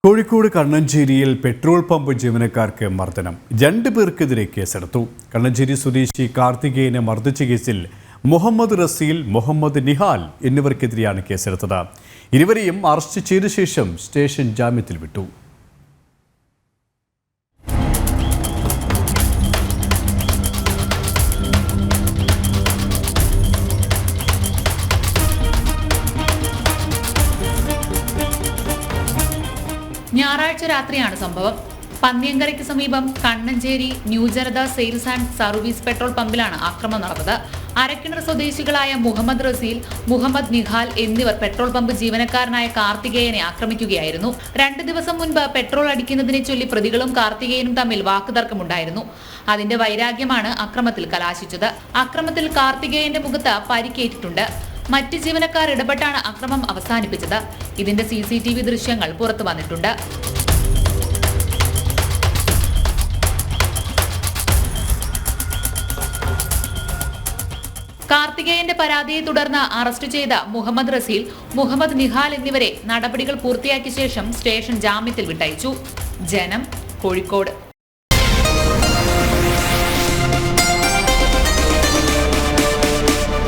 Kozhikode കണ്ണഞ്ചേരിയിൽ petrol pump ജീവനക്കാർക്ക് മർദ്ദനം. 2 പേർക്കെതിരെ കേസെടുത്തു. കണ്ണഞ്ചേരി സ്വദേശി കാർത്തികേയനെ മർദ്ദിച്ച കേസിൽ മുഹമ്മദ് റസീൽ, മുഹമ്മദ് നിഹാൽ എന്നിവർക്കെതിരെയാണ് കേസെടുത്തത്. ഇരുവരെയും അറസ്റ്റ് ചെയ്ത ശേഷം സ്റ്റേഷൻ ജാമ്യത്തിൽ വിട്ടു. ഞായറാഴ്ച രാത്രിയാണ് സംഭവം. പന്നിയങ്കരയ്ക്ക് സമീപം Kannancheri New Janatha sales and service petrol പമ്പിലാണ് ആക്രമണം നടന്നത്. അരക്കിണർ സ്വദേശികളായ മുഹമ്മദ് റസീൽ, മുഹമ്മദ് നിഹാൽ എന്നിവർ പെട്രോൾ പമ്പ് ജീവനക്കാരനായ കാർത്തികേയനെ ആക്രമിക്കുകയായിരുന്നു. 2 ദിവസം മുൻപ് പെട്രോൾ അടിക്കുന്നതിനെ ചൊല്ലി പ്രതികളും കാർത്തികേയനും തമ്മിൽ വാക്കുതർക്കമുണ്ടായിരുന്നു. അതിന്റെ വൈരാഗ്യമാണ് അക്രമത്തിൽ കലാശിച്ചത്. അക്രമത്തിൽ കാർത്തികേയന്റെ മുഖത്ത് പരിക്കേറ്റിട്ടുണ്ട്. മറ്റ് ജീവനക്കാർ ഇടപെട്ടാണ് അക്രമം അവസാനിപ്പിച്ചത്. ഇതിന്റെ CCTV ദൃശ്യങ്ങൾ പുറത്തു വന്നിട്ടുണ്ട്. കാർത്തികേയന്റെ പരാതിയെ തുടർന്ന് അറസ്റ്റ് ചെയ്ത മുഹമ്മദ് റസീൽ, മുഹമ്മദ് നിഹാൽ എന്നിവരെ നടപടികൾ പൂർത്തിയാക്കിയ ശേഷം സ്റ്റേഷൻ ജാമ്യത്തിൽ വിട്ടയച്ചു. ജനം, കോഴിക്കോട്.